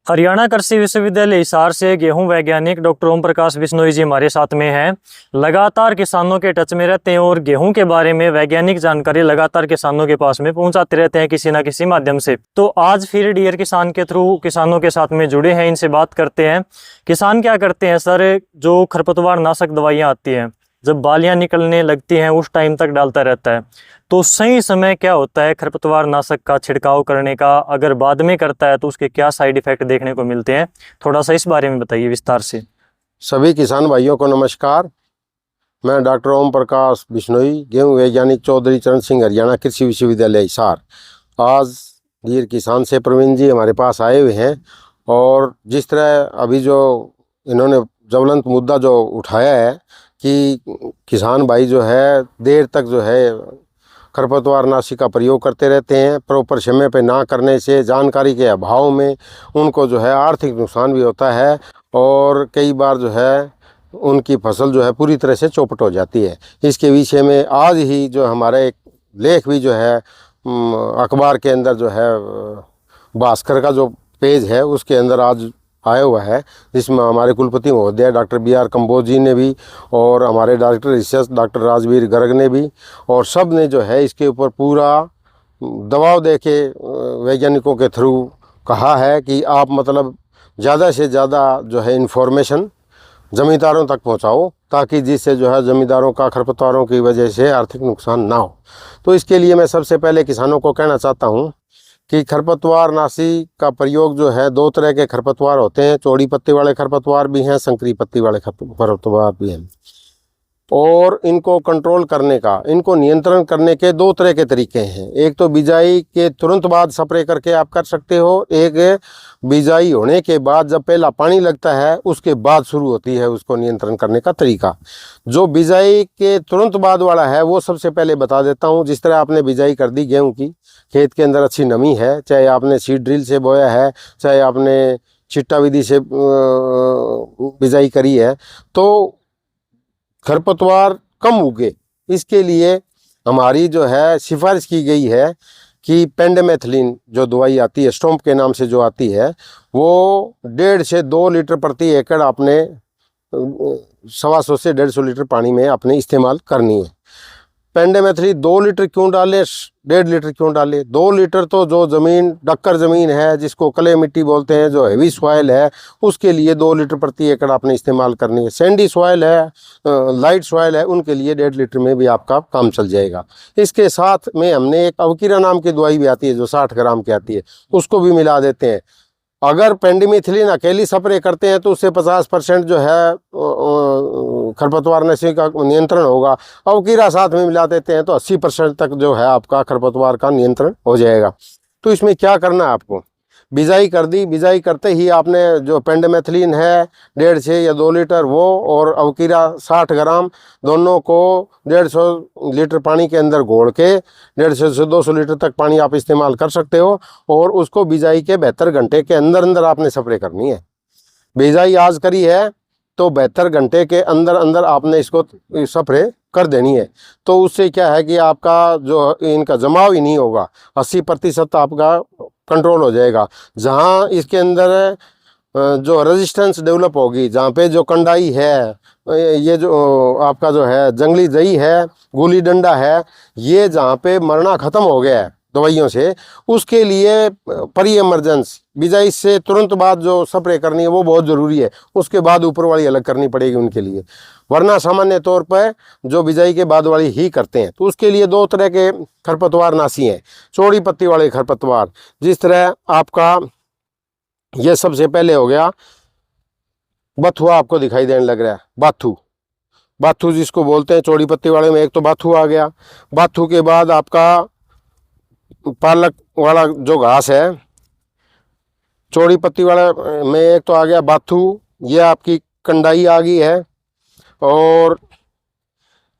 हरियाणा कृषि विश्वविद्यालय हिसार से गेहूं वैज्ञानिक डॉक्टर ओम प्रकाश बिश्नोई जी हमारे साथ में हैं। लगातार किसानों के टच में रहते हैं और गेहूं के बारे में वैज्ञानिक जानकारी लगातार किसानों के पास में पहुंचाते रहते हैं किसी ना किसी माध्यम से। तो आज फिर डियर किसान के थ्रू किसानों के साथ में जुड़े हैं, इनसे बात करते हैं। किसान क्या करते हैं सर, जो खरपतवार नाशक दवाइयाँ आती हैं जब बालियाँ निकलने लगती हैं उस टाइम तक डालता रहता है, तो सही समय क्या होता है खरपतवार नाशक का छिड़काव करने का? अगर बाद में करता है तो उसके क्या साइड इफेक्ट देखने को मिलते हैं? थोड़ा सा इस बारे में बताइए विस्तार से। सभी किसान भाइयों को नमस्कार। मैं डॉक्टर ओम प्रकाश बिश्नोई, गेहूं वैज्ञानिक चौधरी चरण सिंह, हरियाणा कृषि विश्वविद्यालय हिसार। आज वीर किसान से प्रवीण जी हमारे पास आए हुए हैं और जिस तरह अभी जो इन्होंने ज्वलंत मुद्दा जो उठाया है कि किसान भाई जो है देर तक जो है खरपतवार नाशी का प्रयोग करते रहते हैं, प्रॉपर समय पे ना करने से जानकारी के अभाव में उनको जो है आर्थिक नुकसान भी होता है और कई बार जो है उनकी फसल जो है पूरी तरह से चौपट हो जाती है। इसके विषय में आज ही जो हमारा एक लेख भी जो है अखबार के अंदर जो है भास्कर का जो पेज है उसके अंदर आज आया हुआ है, जिसमें हमारे कुलपति महोदय डॉक्टर BR कंबोज जी ने भी और हमारे director research doctor Rajveer Garg ने भी और सब ने जो है इसके ऊपर पूरा दबाव दे के वैज्ञानिकों के थ्रू कहा है कि आप मतलब ज़्यादा से ज़्यादा जो है इन्फॉर्मेशन ज़मींदारों तक पहुंचाओ, ताकि जिससे जो है ज़मींदारों का खरपतवारों की वजह से आर्थिक नुकसान ना हो। तो इसके लिए मैं सबसे पहले किसानों को कहना चाहता हूं कि खरपतवार नाशी का प्रयोग जो है, दो तरह के खरपतवार होते हैं, चौड़ी पत्ती वाले खरपतवार भी हैं, संकरी पत्ती वाले खरपतवार भी हैं। और इनको कंट्रोल करने का, इनको नियंत्रण करने के दो तरह के तरीके हैं। एक तो बिजाई के तुरंत बाद स्प्रे करके आप कर सकते हो, एक बिजाई होने के बाद जब पहला पानी लगता है उसके बाद शुरू होती है उसको नियंत्रण करने का तरीका। जो बिजाई के तुरंत बाद वाला है वो सबसे पहले बता देता हूँ। जिस तरह आपने बिजाई कर दी गेहूँ की, खेत के अंदर अच्छी नमी है, चाहे आपने सीड ड्रिल से बोया है, चाहे आपने छिट्टा विधि से बिजाई करी है, तो खरपतवार कम उगे, इसके लिए हमारी जो है सिफारिश की गई है कि पेंडिमेथिलिन जो दवाई आती है, स्टॉम्प के नाम से जो आती है, वो 1.5 से 2 लीटर प्रति एकड़ आपने 125 से 150 लीटर पानी में आपने इस्तेमाल करनी है। पेंडिमेथिलिन 2 लीटर क्यों डाले, 1.5 लीटर क्यों डाले? 2 लीटर तो जो ज़मीन डक्कर ज़मीन है, जिसको कले मिट्टी बोलते हैं, जो हेवी सॉइल है, उसके लिए 2 लीटर प्रति एकड़ आपने इस्तेमाल करनी है। सैंडी सॉइल है, लाइट सॉइल है, उनके लिए 1.5 लीटर में भी आपका काम चल जाएगा। इसके साथ में हमने एक अवकीरा नाम की दवाई भी आती है जो 60 ग्राम की आती है, उसको भी मिला देते हैं। अगर पेंडिमेथिलिन अकेली स्प्रे करते हैं तो उससे 50% जो है खरपतवार नाशी का नियंत्रण होगा। अवकीरा साथ में मिला देते हैं तो 80% तक जो है आपका खरपतवार का नियंत्रण हो जाएगा। तो इसमें क्या करना है आपको, बिजाई कर दी, बिजाई करते ही आपने जो पेंडिमेथिलिन है 1.5 से या 2 लीटर वो और अवकीरा 60 ग्राम दोनों को 150 लीटर पानी के अंदर घोल के 150 से 200 लीटर तक पानी आप इस्तेमाल कर सकते हो और उसको बिजाई के 72 घंटे के अंदर अंदर आपने स्प्रे करनी है। बिजाई आज करी है तो 72 घंटे के अंदर अंदर आपने इसको स्प्रे कर देनी है। तो उससे क्या है कि आपका जो इनका जमाव ही नहीं होगा, 80% आपका कंट्रोल हो जाएगा। जहाँ इसके अंदर जो रेजिस्टेंस डेवलप होगी, जहाँ पे जो कंडाई है, ये जो आपका जो है जंगली जई है, गुली डंडा है, ये जहाँ पे मरना ख़त्म हो गया है दवाइयों से, उसके लिए प्री एमरजेंसी बिजाई से तुरंत बाद जो स्प्रे करनी है वो बहुत ज़रूरी है। उसके बाद ऊपर वाली अलग करनी पड़ेगी उनके लिए, वरना सामान्य तौर पर जो बिजाई के बाद वाली ही करते हैं। तो उसके लिए 2 तरह के खरपतवार नाशी हैं। चौड़ी पत्ती वाले खरपतवार, जिस तरह आपका ये सबसे पहले हो गया बथुआ, आपको दिखाई देने लग रहा है बाथू, बाथू जिसको बोलते हैं चौड़ी पत्ती वाले में, एक तो बाथू आ गया। बाथू के बाद आपका पालक वाला जो घास है चौड़ी पत्ती वाला में, एक तो आ गया बाथू, ये आपकी कंडाई आ गई है, और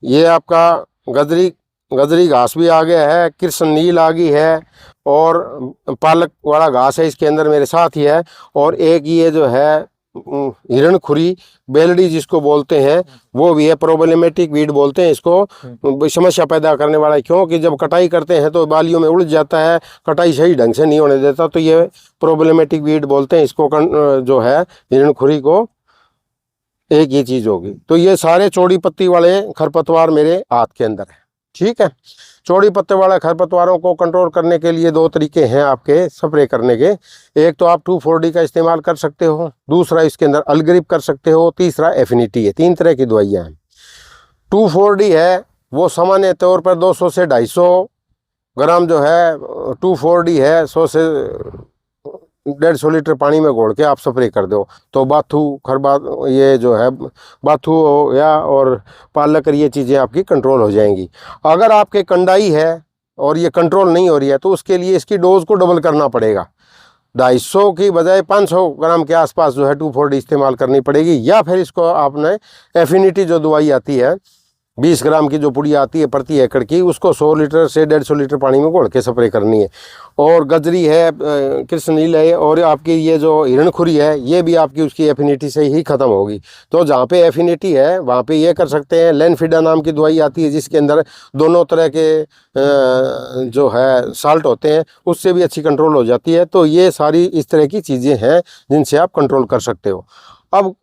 ये आपका गजरी घास भी आ गया है, कृष्ण नील आ गई है, और पालक वाला घास है इसके अंदर मेरे साथ ही है, और एक ये जो है हिरण खुरी बेलड़ी जिसको बोलते हैं वो भी है, प्रॉब्लमेटिक वीड बोलते हैं इसको, समस्या पैदा करने वाला है, क्योंकि जब कटाई करते हैं तो बालियों में उलझ जाता है, कटाई सही ढंग से नहीं होने देता, तो ये प्रॉब्लमेटिक वीड बोलते हैं इसको, जो है हिरण खुरी को। एक ये चीज होगी। तो ये सारे चौड़ी पत्ती वाले खरपतवार मेरे हाथ के अंदर है, ठीक है। चौड़ी पत्ते वाले खरपतवारों को कंट्रोल करने के लिए दो तरीके हैं आपके स्प्रे करने के। एक तो आप 2,4-D का इस्तेमाल कर सकते हो, दूसरा इसके अंदर अलग्रिप कर सकते हो, तीसरा एफिनिटी है। 3 तरह की दवाइयाँ हैं। 2,4-D है वो सामान्य तौर पर 200 से 250 ग्राम जो है 2,4-D है 100 से 150 लीटर पानी में घोल के आप स्प्रे कर दो, तो बाथू खरबा ये जो है बाथू हो या और पालक ये चीज़ें आपकी कंट्रोल हो जाएंगी। अगर आपके कंडाई है और ये कंट्रोल नहीं हो रही है तो उसके लिए इसकी डोज को डबल करना पड़ेगा। 250 की बजाय 500 ग्राम के आसपास जो है 2,4-D इस्तेमाल करनी पड़ेगी, या फिर इसको आपने एफिनिटी जो दवाई आती है 20 ग्राम की जो पुड़ी आती है प्रति एकड़ की, उसको 100 लीटर से 150 लीटर पानी में घोल के स्प्रे करनी है। और गजरी है, कृष्णनील है, और आपकी ये जो हिरणखुरी है ये भी आपकी उसकी एफिनिटी से ही ख़त्म होगी। तो जहाँ पे एफिनिटी है वहाँ पे ये कर सकते हैं। लेनफिडा नाम की दवाई आती है जिसके अंदर दोनों तरह के जो है साल्ट होते हैं, उससे भी अच्छी कंट्रोल हो जाती है। तो ये सारी इस तरह की चीज़ें हैं जिनसे आप कंट्रोल कर सकते हो। अब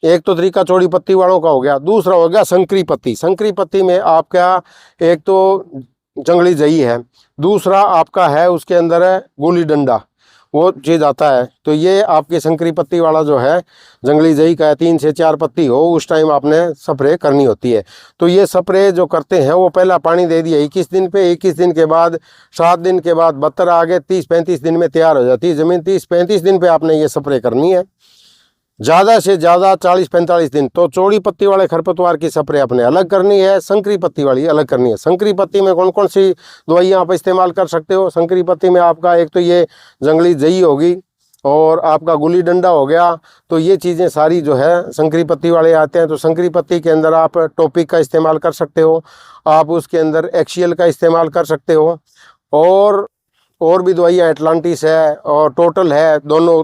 एक तो तरीका चौड़ी पत्ती वालों का हो गया, दूसरा हो गया संकरी पत्ती। संकरी पत्ती में आपका एक तो जंगली जई है, दूसरा आपका है उसके अंदर है गोली डंडा, वो चीज़ आता है। तो ये आपके संकरी पत्ती वाला जो है जंगली जई का है, 3 से 4 पत्ती हो उस टाइम आपने स्प्रे करनी होती है। तो ये स्प्रे जो करते हैं वो पहला पानी दे दिया 21 दिन पे, 21 दिन के बाद 7 दिन के बाद 72 आगे 30-35 दिन में तैयार हो जाती है ज़मीन। 30-35 दिन पे आपने ये स्प्रे करनी है, ज़्यादा से ज़्यादा 40-45 दिन। तो चौड़ी पत्ती वाले खरपतवार की स्प्रे अपने अलग करनी है, संकरी पत्ती वाली अलग करनी है। संकरी पत्ती में कौन कौन सी दवाइयाँ आप इस्तेमाल कर सकते हो? संकरी पत्ती में आपका एक तो ये जंगली जई होगी और आपका गुली डंडा हो गया। तो ये चीज़ें सारी जो है संकरी पत्ती वाले आते हैं। तो संकरी पत्ती के अंदर आप टॉपिक का इस्तेमाल कर सकते हो, आप उसके अंदर एक्शियल का इस्तेमाल कर सकते हो, और भी दवाइयाँ एटलांटिस है और टोटल है, दोनों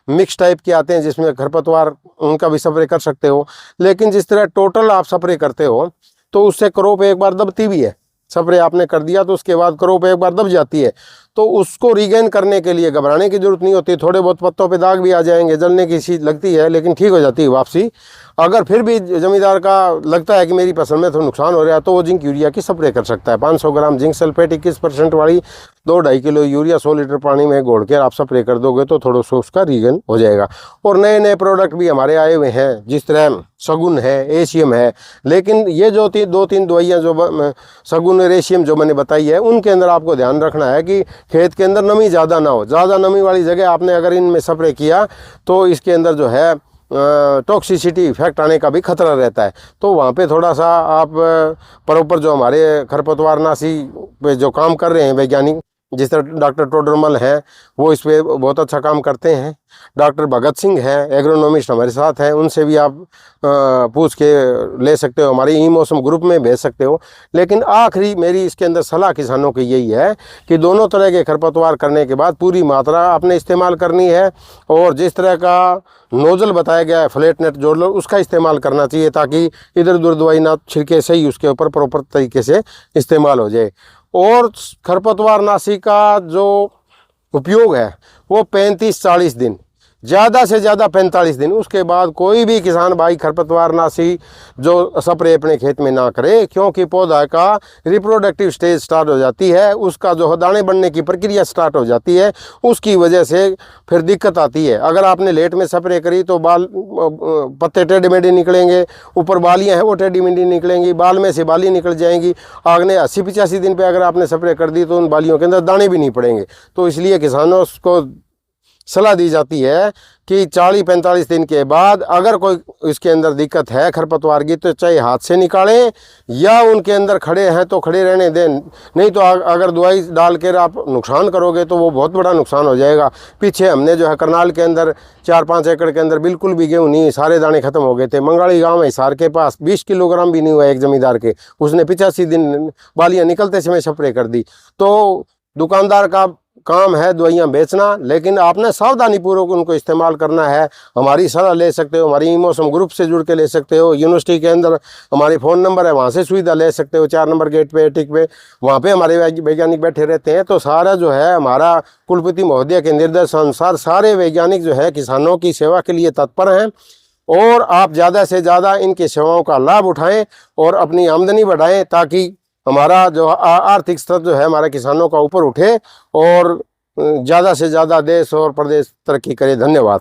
मिक्स टाइप के आते हैं जिसमें खरपतवार उनका भी स्प्रे कर सकते हो। लेकिन जिस तरह टोटल आप स्प्रे करते हो तो उससे क्रॉप एक बार दबती भी है। स्प्रे आपने कर दिया तो उसके बाद क्रॉप एक बार दब जाती है, तो उसको रीगेन करने के लिए घबराने की जरूरत नहीं होती। थोड़े बहुत पत्तों पे दाग भी आ जाएंगे, जलने की चीज़ लगती है, लेकिन ठीक हो जाती है वापसी। अगर फिर भी जमींदार का लगता है कि मेरी फसल में तो नुकसान हो रहा है तो वो जिंक यूरिया की स्प्रे कर सकता है। 500 ग्राम जिंक सल्फेट 21% वाली 2-2.5 किलो यूरिया 100 लीटर पानी में घोल के आप स्प्रे कर दोगे तो थोड़ा सा उसका रीगन हो जाएगा। और नए नए प्रोडक्ट भी हमारे आए हुए हैं, जिस तरह सगुन है, एशियम है। लेकिन ये जो 2-3 दवाइयाँ जो सगुन और एशियम जो मैंने बताई है, उनके अंदर आपको ध्यान रखना है कि खेत के अंदर नमी ज़्यादा ना हो। ज़्यादा नमी वाली जगह आपने अगर इनमें स्प्रे किया तो इसके अंदर जो है टॉक्सिसिटी इफेक्ट आने का भी खतरा रहता है। तो वहाँ पे थोड़ा सा आप प्रॉपर जो हमारे खरपतवारनाशी पे जो काम कर रहे हैं वैज्ञानिक, जिस तरह डॉक्टर टोडरमल हैं वो इस पर बहुत अच्छा काम करते हैं। डॉक्टर भगत सिंह हैं एग्रोनॉमिस्ट हमारे साथ हैं, उनसे भी आप पूछ के ले सकते हो, हमारे ई मौसम ग्रुप में भेज सकते हो। लेकिन आखिरी मेरी इसके अंदर सलाह किसानों की यही है कि दोनों तरह के खरपतवार करने के बाद पूरी मात्रा आपने इस्तेमाल करनी है, और जिस तरह का नोजल बताया गया है फ्लैट नेट जोड़ लो उसका इस्तेमाल करना चाहिए, ताकि इधर उधर दवाई ना छिड़के, सही उसके ऊपर प्रॉपर तरीके से इस्तेमाल हो जाए। और खरपतवारनाशी का जो उपयोग है वो 35-40 दिन, ज़्यादा से ज़्यादा 45 दिन, उसके बाद कोई भी किसान भाई खरपतवारनाशी जो स्प्रे अपने खेत में ना करे, क्योंकि पौधा का रिप्रोडक्टिव स्टेज स्टार्ट हो जाती है, उसका जो दाने बनने की प्रक्रिया स्टार्ट हो जाती है, उसकी वजह से फिर दिक्कत आती है। अगर आपने लेट में स्प्रे करी तो बाल पत्ते टेढ़े मेढ़े निकलेंगे, ऊपर बालियाँ हैं वो टेढ़ी मेढ़ी निकलेंगी, बाल में से बाली निकल जाएंगी। अगले 80-85 दिन पर अगर आपने स्प्रे कर दी तो उन बालियों के अंदर दाने भी नहीं पड़ेंगे। तो इसलिए किसानों को सलाह दी जाती है कि 40-45 दिन के बाद अगर कोई इसके अंदर दिक्कत है खरपतवार की तो चाहे हाथ से निकालें या उनके अंदर खड़े हैं तो खड़े रहने दें, नहीं तो अगर दवाई डाल कर आप नुकसान करोगे तो वो बहुत बड़ा नुकसान हो जाएगा। पीछे हमने जो है करनाल के अंदर 4-5 एकड़ के अंदर बिल्कुल भी गेहूँ नहीं, सारे दाने खत्म हो गए थे। मंगाड़ी गाँव है हिसार के पास, 20 किलोग्राम भी नहीं हुआ एक जमींदार के, उसने 85 दिन बालियाँ निकलते समय स्प्रे कर दी। तो दुकानदार का काम है दवाइयाँ बेचना, लेकिन आपने सावधानी पूर्वक उनको इस्तेमाल करना है। हमारी सलाह ले सकते हो, हमारी मौसम ग्रुप से जुड़ के ले सकते हो। यूनिवर्सिटी के अंदर हमारी फ़ोन नंबर है, वहाँ से सुविधा ले सकते हो। 4 नंबर गेट पे टिक पे वहाँ पे हमारे वैज्ञानिक बैठे रहते हैं। तो सारा जो है हमारा कुलपति महोदय के निर्देशानुसार सारे वैज्ञानिक जो है किसानों की सेवा के लिए तत्पर हैं, और आप ज़्यादा से ज़्यादा इनकी सेवाओं का लाभ उठाएं और अपनी आमदनी बढ़ाएं, ताकि हमारा जो आर्थिक स्तर जो है हमारे किसानों का ऊपर उठे और ज़्यादा से ज़्यादा देश और प्रदेश तरक्की करे। धन्यवाद।